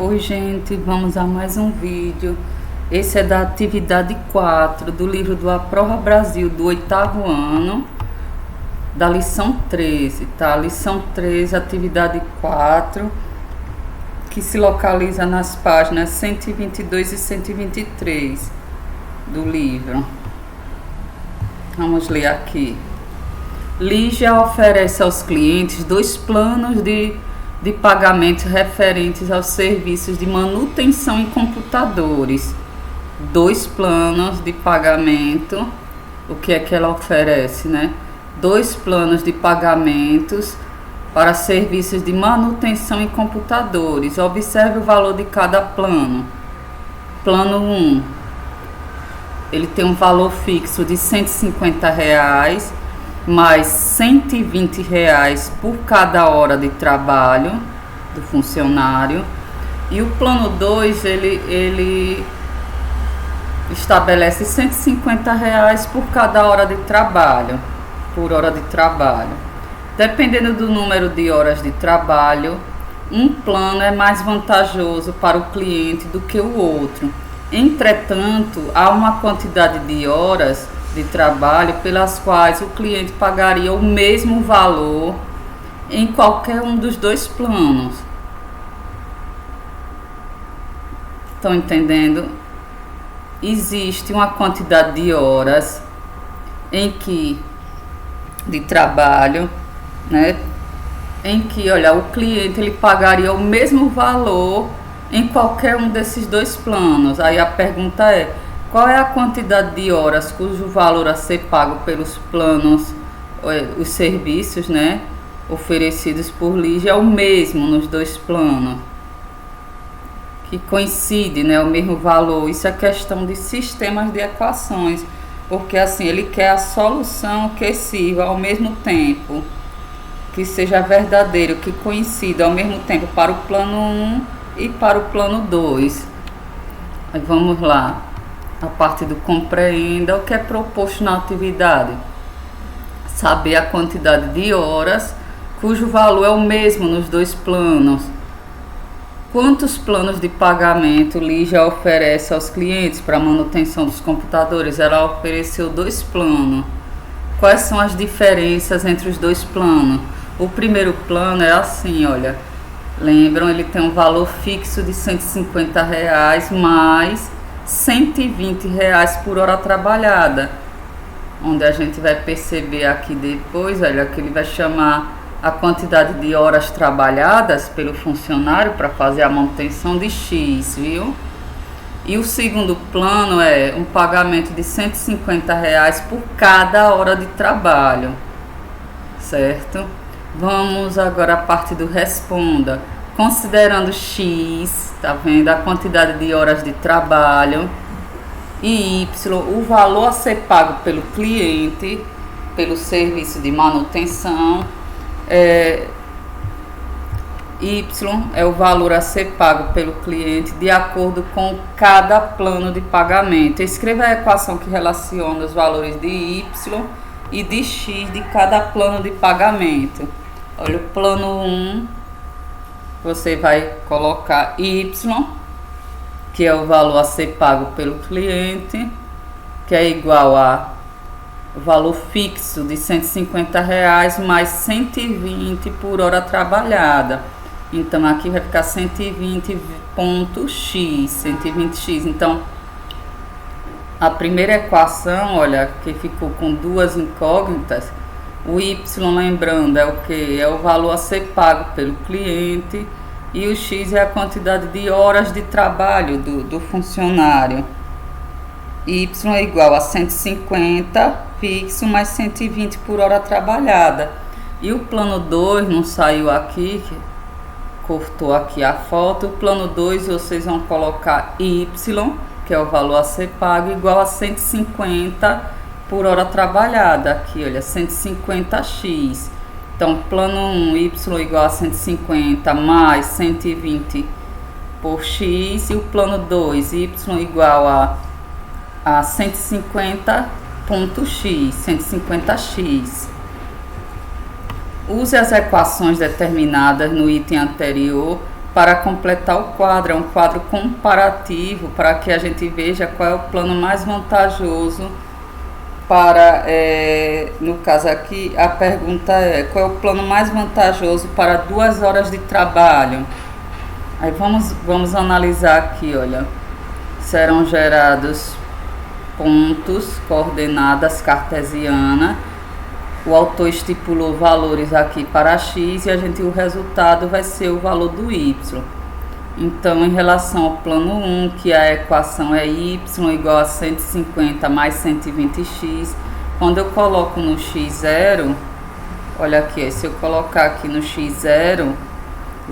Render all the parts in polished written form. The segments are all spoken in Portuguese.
Oi, gente, vamos a mais um vídeo. Esse é da atividade 4 do livro do Aprova Brasil do 8º ano, da lição 13, tá? Lição 13, atividade 4, que se localiza nas páginas 122 e 123 do livro. Vamos ler aqui. Lígia oferece aos clientes 2 planos de pagamentos referentes aos serviços de manutenção em computadores. 2 planos de pagamento. O que é que ela oferece, né? 2 planos de pagamentos para serviços de manutenção em computadores. Observe o valor de cada plano. Plano 1, ele tem um valor fixo de R$150, mais R$120 por cada hora de trabalho do funcionário. E o plano 2, ele estabelece R$150 por cada hora de trabalho, por hora de trabalho. Dependendo do número de horas de trabalho, um plano é mais vantajoso para o cliente do que o outro. Entretanto, há uma quantidade de horas de trabalho pelas quais o cliente pagaria o mesmo valor em qualquer um dos 2 planos. Estão entendendo? Existe uma quantidade de horas de trabalho, né? Em que, olha, o cliente ele pagaria o mesmo valor em qualquer um desses 2 planos. Aí a pergunta é: qual é a quantidade de horas cujo valor a ser pago pelos planos, os serviços, né, oferecidos por Lígia é o mesmo nos 2 planos? Que coincide, né, o mesmo valor. Isso é questão de sistemas de equações, porque assim, ele quer a solução que sirva ao mesmo tempo, que seja verdadeiro, que coincida ao mesmo tempo para o plano 1 e para o plano 2. Aí vamos lá. A parte do compreenda, o que é proposto na atividade. Saber a quantidade de horas cujo valor é o mesmo nos 2 planos. Quantos planos de pagamento Lígia oferece aos clientes para manutenção dos computadores? Ela ofereceu 2 planos. Quais são as diferenças entre os 2 planos? O primeiro plano é assim, olha. Lembram, ele tem um valor fixo de R$150 mais R$120 por hora trabalhada, onde a gente vai perceber aqui depois, olha, que ele vai chamar a quantidade de horas trabalhadas pelo funcionário para fazer a manutenção de X, viu? E o segundo plano é um pagamento de R$150 por cada hora de trabalho, certo? Vamos agora à parte do responda. Considerando X, tá vendo? A quantidade de horas de trabalho, e Y, o valor a ser pago pelo cliente, pelo serviço de manutenção, Y é o valor a ser pago pelo cliente de acordo com cada plano de pagamento. Escreva a equação que relaciona os valores de Y e de X de cada plano de pagamento. Olha, o plano 1, você vai colocar Y, que é o valor a ser pago pelo cliente, que é igual a o valor fixo de R$150 mais 120 por hora trabalhada. Então aqui vai ficar 120.x, 120x. Então a primeira equação, olha, que ficou com 2 incógnitas. O Y, lembrando, é o que? É o valor a ser pago pelo cliente, e o X é a quantidade de horas de trabalho do funcionário. Y é igual a 150 fixo mais 120 por hora trabalhada. E o plano 2 não saiu aqui, cortou aqui a foto. O plano 2 vocês vão colocar Y, que é o valor a ser pago, igual a 150 por hora trabalhada, aqui olha, 150x. Então plano 1, Y igual a 150 mais 120 por X, e o plano 2, Y igual a 150.x, 150x. Use as equações determinadas no item anterior para completar o quadro. É um quadro comparativo para que a gente veja qual é o plano mais vantajoso para, no caso aqui, a pergunta é qual é o plano mais vantajoso para 2 horas de trabalho. Aí vamos analisar aqui, olha, serão gerados pontos, coordenadas cartesianas. O autor estipulou valores aqui para x e o resultado vai ser o valor do y. Então, em relação ao plano 1, que a equação é y igual a 150 mais 120x, quando eu coloco no x0, olha aqui, se eu colocar aqui no x0,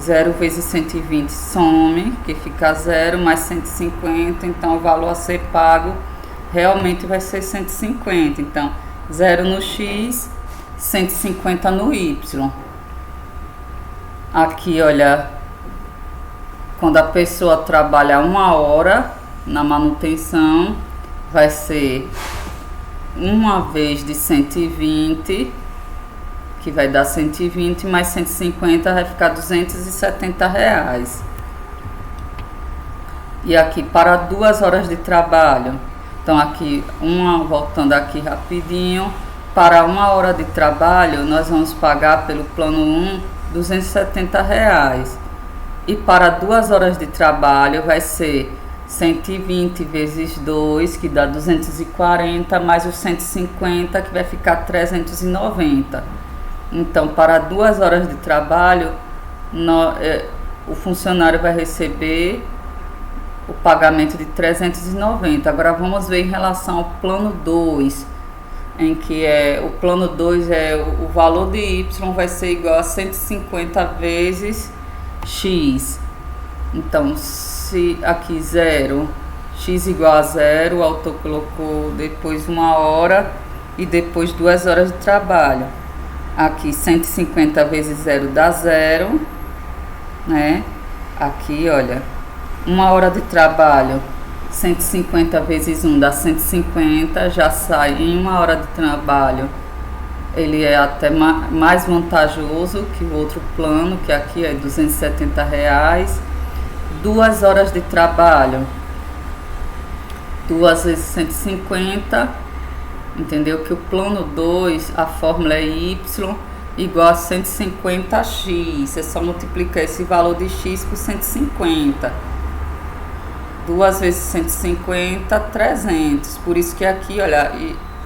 0 vezes 120 some, que fica 0, mais 150, então o valor a ser pago realmente vai ser 150. Então, 0 no x, 150 no y. Aqui, olha, quando a pessoa trabalha 1 hora na manutenção, vai ser 1 vez de 120, que vai dar 120, mais 150 vai ficar R$270. E aqui para 2 horas de trabalho, então aqui, voltando aqui rapidinho, para 1 hora de trabalho nós vamos pagar pelo plano 1 R$270. E para 2 horas de trabalho vai ser 120 vezes 2, que dá 240, mais os 150, que vai ficar 390. Então, para 2 horas de trabalho, o funcionário vai receber o pagamento de 390. Agora, vamos ver em relação ao plano 2, em que o plano 2 o valor de y vai ser igual a 150 vezes x. Então, se aqui 0, x igual a 0, o autor colocou depois 1 hora e depois 2 horas de trabalho. Aqui 150 vezes 0 dá 0, né? Aqui, olha, 1 hora de trabalho, 150 vezes 1 dá 150, já sai em 1 hora de trabalho. Ele é até mais vantajoso que o outro plano, que aqui é R$270. 2 horas de trabalho, 2 vezes 150, entendeu? Que o plano 2, a fórmula é y igual a 150x. É só multiplicar esse valor de x por 150. 2 vezes 150, 300. Por isso que aqui, olha,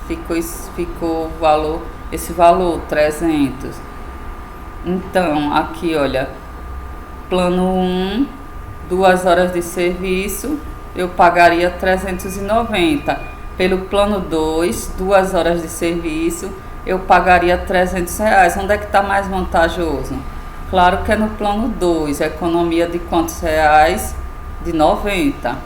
ficou o valor, esse valor, 300. Então, aqui, olha, plano 1, 2 horas de serviço, eu pagaria 390. Pelo plano 2, 2 horas de serviço, eu pagaria R$300. Onde é que está mais vantajoso? Claro que é no plano 2, a economia de quantos reais? De 90.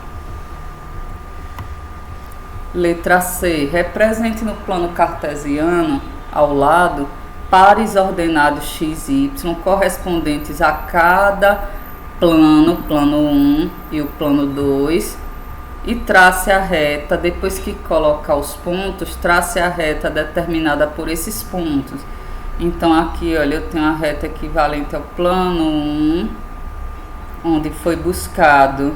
Letra C. Represente no plano cartesiano, ao lado, pares ordenados x e y correspondentes a cada plano 1 e o plano 2, e trace a reta. Depois que colocar os pontos, trace a reta determinada por esses pontos. Então aqui, olha, eu tenho a reta equivalente ao plano 1, onde foi buscado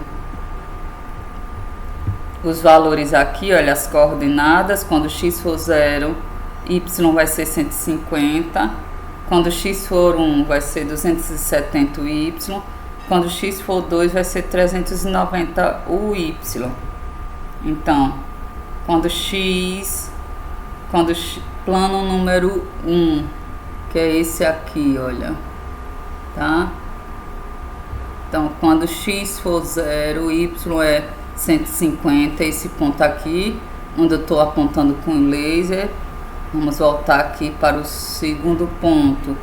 os valores aqui, olha, as coordenadas. Quando x for 0, y vai ser 150. Quando x for 1, vai ser 270 o y. Quando x for 2, vai ser 390 o y. Então, plano número 1, que é esse aqui, olha, tá? Então, quando x for 0, y é 150, esse ponto aqui, onde eu estou apontando com o laser. Vamos voltar aqui para o segundo ponto.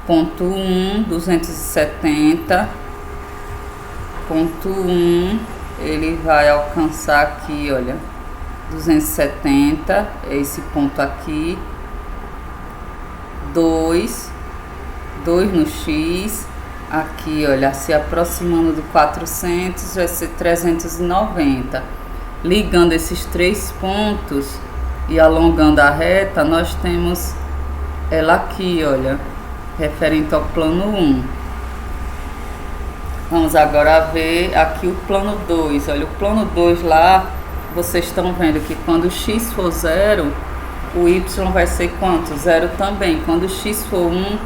Ponto 1, 270. Ponto 1, ele vai alcançar aqui, olha, 270, é esse ponto aqui. 2 no x, aqui, olha, se aproximando do 400, vai ser 390. Ligando esses 3 pontos e alongando a reta, nós temos ela aqui, olha, referente ao plano 1. Vamos agora ver aqui o plano 2. Olha, o plano 2 lá, vocês estão vendo que quando o x for 0, o y vai ser quanto? 0 também. Quando o x for 1,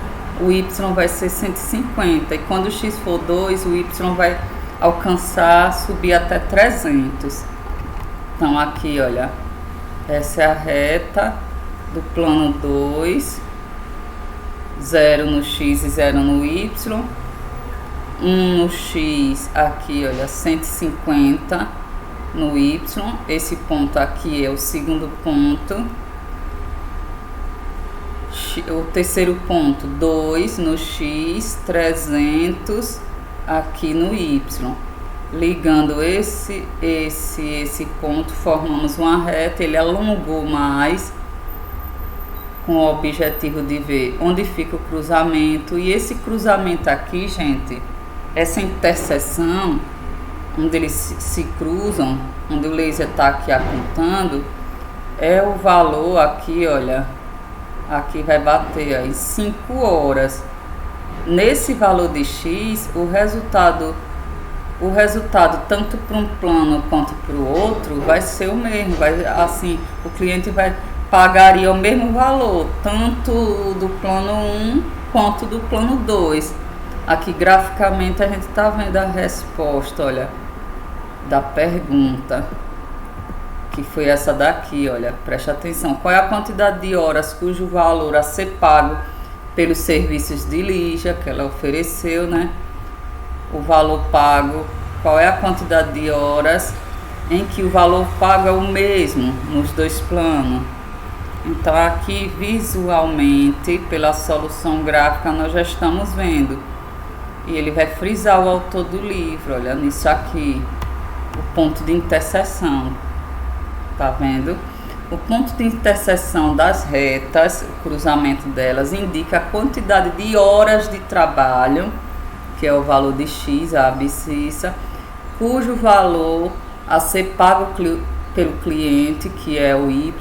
o y vai ser 150. E quando o x for 2, o y vai alcançar, subir até 300. Então aqui, olha, essa é a reta do plano 2. 0 no x e 0 no y. 1 no x, aqui, olha, 150 no y. Esse ponto aqui é o segundo ponto. O terceiro ponto, 2 no x, 300 aqui no y. Ligando esse ponto, formamos uma reta. Ele alongou mais, com o objetivo de ver onde fica o cruzamento. E esse cruzamento aqui, gente, essa interseção, onde eles se cruzam, onde o laser está aqui apontando, é o valor aqui, olha, aqui vai bater aí 5 horas. Nesse valor de x, o resultado tanto para um plano quanto para o outro vai ser o mesmo. Vai, assim, o cliente pagaria o mesmo valor, tanto do plano 1 quanto do plano 2. Aqui graficamente a gente está vendo a resposta, olha, da pergunta, que foi essa daqui, olha, preste atenção. Qual é a quantidade de horas cujo valor a ser pago pelos serviços de Lígia, que ela ofereceu, né? O valor pago, qual é a quantidade de horas em que o valor pago é o mesmo nos dois planos. Então aqui visualmente, pela solução gráfica, nós já estamos vendo. E ele vai frisar o autor do livro, olha, nisso aqui, o ponto de interseção. Tá vendo? O ponto de interseção das retas, o cruzamento delas, indica a quantidade de horas de trabalho, que é o valor de x, a abscissa, cujo valor a ser pago pelo cliente, que é o y,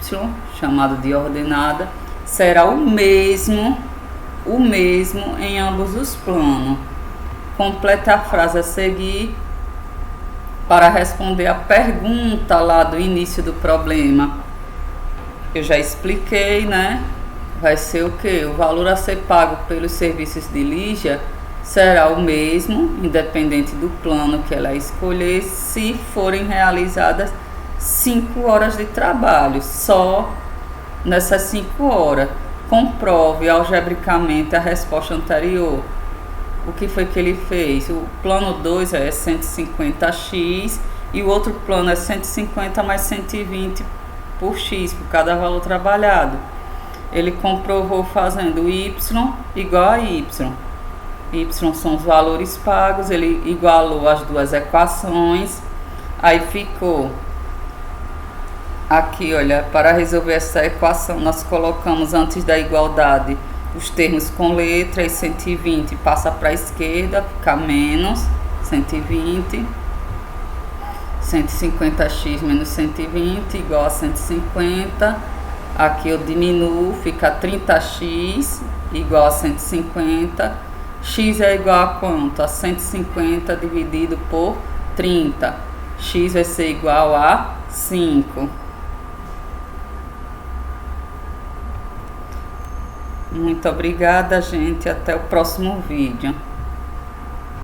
chamado de ordenada, será o mesmo em ambos os planos. Complete a frase a seguir para responder a pergunta lá do início do problema. Eu já expliquei, né? Vai ser o que? O valor a ser pago pelos serviços de Lígia será o mesmo, independente do plano que ela escolher, se forem realizadas 5 horas de trabalho, só nessas 5 horas. Comprove algebricamente a resposta anterior. O que foi que ele fez? O plano 2 é 150x e o outro plano é 150 mais 120 por x, por cada valor trabalhado. Ele comprovou fazendo y igual a y. Y são os valores pagos, ele igualou as duas equações, aí ficou aqui, olha, para resolver essa equação, nós colocamos antes da igualdade os termos com letra, e 120 passa para a esquerda, fica menos 120, 150x menos 120 igual a 150, aqui eu diminuo, fica 30x igual a 150, x é igual a quanto? A 150 dividido por 30, x vai ser igual a 5. Muito obrigada, gente. Até o próximo vídeo.